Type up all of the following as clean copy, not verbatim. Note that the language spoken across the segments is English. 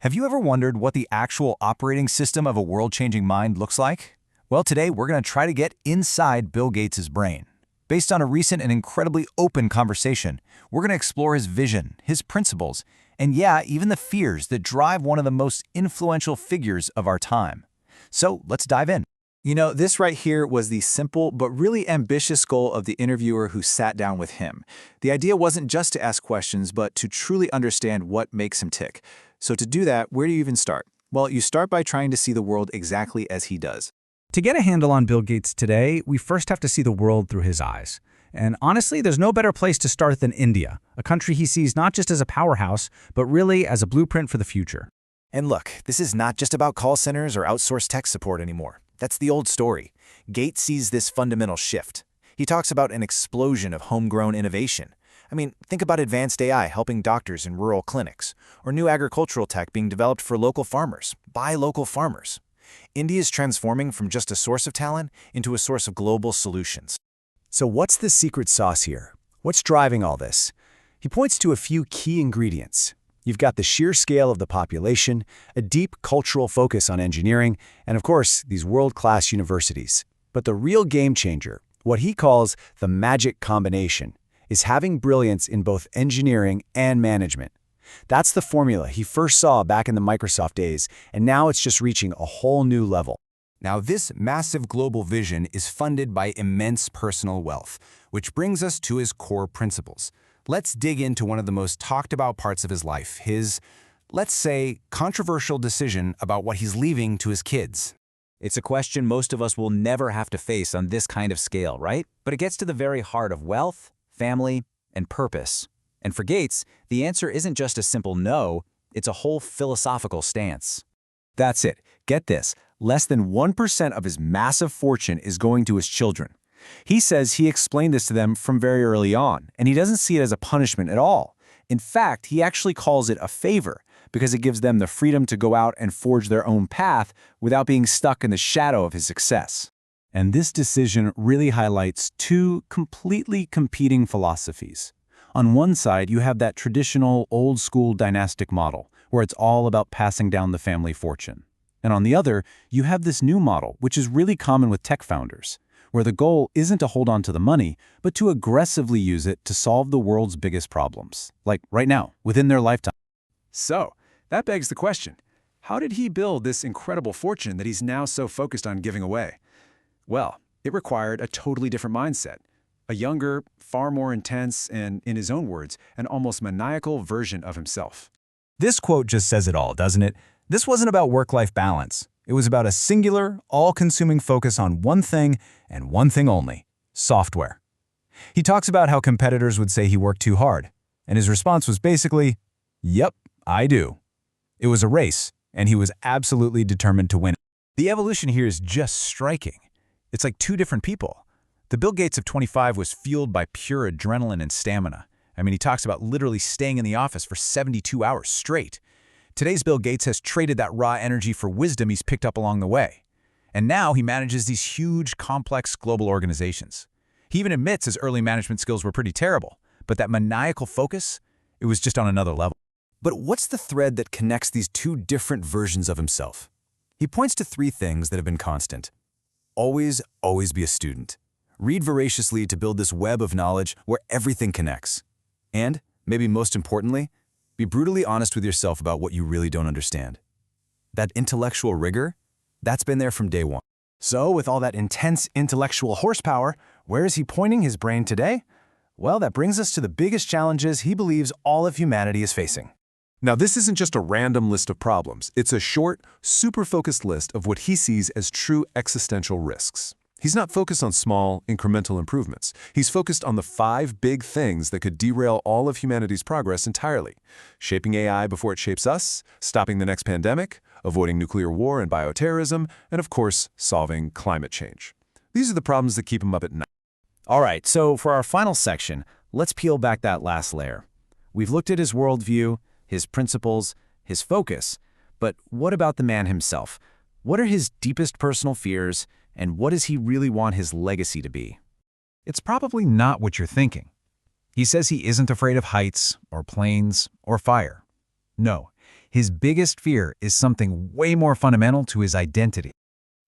Have you ever wondered what the actual operating system of a world-changing mind looks like? Well, today we're going to try to get inside Bill Gates' brain. Based on a recent and incredibly open conversation, we're going to explore his vision, his principles, and yeah, even the fears that drive one of the most influential figures of our time. So let's dive in. This right here was the simple but really ambitious goal of the interviewer who sat down with him. The idea wasn't just to ask questions, but to truly understand what makes him tick. So to do that, where do you even start? Well, you start by trying to see the world exactly as he does. To get a handle on Bill Gates today, we first have to see the world through his eyes. And honestly, there's no better place to start than India, a country he sees not just as a powerhouse, but really as a blueprint for the future. And look, this is not just about call centers or outsourced tech support anymore. That's the old story. Gates sees this fundamental shift. He talks about an explosion of homegrown innovation. Think about advanced AI helping doctors in rural clinics, or new agricultural tech being developed for local farmers, by local farmers. India is transforming from just a source of talent into a source of global solutions. So what's the secret sauce here? What's driving all this? He points to a few key ingredients. You've got the sheer scale of the population, a deep cultural focus on engineering, and of course, these world-class universities. But the real game changer, what he calls the magic combination, is having brilliance in both engineering and management. That's the formula he first saw back in the Microsoft days, and now it's just reaching a whole new level. Now, this massive global vision is funded by immense personal wealth, which brings us to his core principles. Let's dig into one of the most talked about parts of his life, his, let's say, controversial decision about what he's leaving to his kids. It's a question most of us will never have to face on this kind of scale, right? But it gets to the very heart of wealth, family, and purpose. And for Gates, the answer isn't just a simple no, it's a whole philosophical stance. That's it. Get this. Less than 1% of his massive fortune is going to his children. He says he explained this to them from very early on, and he doesn't see it as a punishment at all. In fact, he actually calls it a favor because it gives them the freedom to go out and forge their own path without being stuck in the shadow of his success. And this decision really highlights two completely competing philosophies. On one side, you have that traditional, old-school dynastic model, where it's all about passing down the family fortune. And on the other, you have this new model, which is really common with tech founders, where the goal isn't to hold on to the money, but to aggressively use it to solve the world's biggest problems, like right now, within their lifetime. So, that begs the question, how did he build this incredible fortune that he's now so focused on giving away? Well, it required a totally different mindset. A younger, far more intense, and, in his own words, an almost maniacal version of himself. This quote just says it all, doesn't it? This wasn't about work-life balance. It was about a singular, all-consuming focus on one thing and one thing only: software. He talks about how competitors would say he worked too hard, and his response was basically, "Yep, I do." It was a race, and he was absolutely determined to win. The evolution here is just striking. It's like two different people. The Bill Gates of 25 was fueled by pure adrenaline and stamina. He talks about literally staying in the office for 72 hours straight. Today's Bill Gates has traded that raw energy for wisdom he's picked up along the way. And now he manages these huge, complex global organizations. He even admits his early management skills were pretty terrible, but that maniacal focus, it was just on another level. But what's the thread that connects these two different versions of himself? He points to three things that have been constant. Always be a student. Read voraciously to build this web of knowledge where everything connects. And, maybe most importantly, be brutally honest with yourself about what you really don't understand. That intellectual rigor, that's been there from day one. So, with all that intense intellectual horsepower, where is he pointing his brain today? Well, that brings us to the biggest challenges he believes all of humanity is facing. Now, this isn't just a random list of problems. It's a short, super focused list of what he sees as true existential risks. He's not focused on small, incremental improvements. He's focused on the 5 big things that could derail all of humanity's progress entirely: shaping AI before it shapes us, stopping the next pandemic, avoiding nuclear war and bioterrorism, and of course, solving climate change. These are the problems that keep him up at night. All right, so for our final section, let's peel back that last layer. We've looked at his worldview, his principles, his focus, but what about the man himself? What are his deepest personal fears, and what does he really want his legacy to be? It's probably not what you're thinking. He says he isn't afraid of heights, or planes, or fire. No, His biggest fear is something way more fundamental to his identity.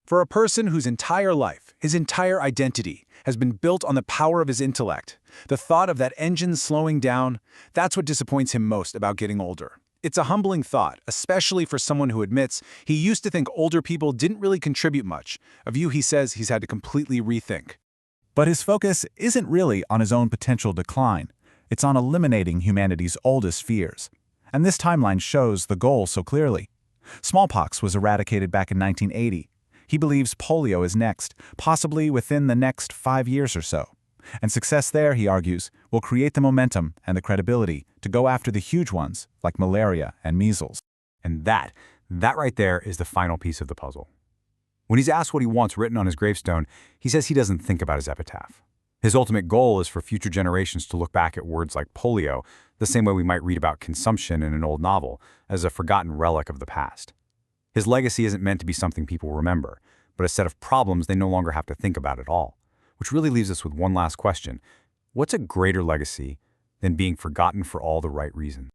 For a person whose entire life, his entire identity, has been built on the power of his intellect, the thought of that engine slowing down, that's what disappoints him most about getting older. It's a humbling thought, especially for someone who admits he used to think older people didn't really contribute much, a view he says he's had to completely rethink. But his focus isn't really on his own potential decline. It's on eliminating humanity's oldest fears. And this timeline shows the goal so clearly. Smallpox was eradicated back in 1980. He believes polio is next, possibly within the next 5 years or so. And success there, he argues, will create the momentum and the credibility to go after the huge ones like malaria and measles. And that right there is the final piece of the puzzle. When he's asked what he wants written on his gravestone, he says he doesn't think about his epitaph. His ultimate goal is for future generations to look back at words like polio, the same way we might read about consumption in an old novel, as a forgotten relic of the past. His legacy isn't meant to be something people remember, but a set of problems they no longer have to think about at all. Which really leaves us with one last question. What's a greater legacy than being forgotten for all the right reasons?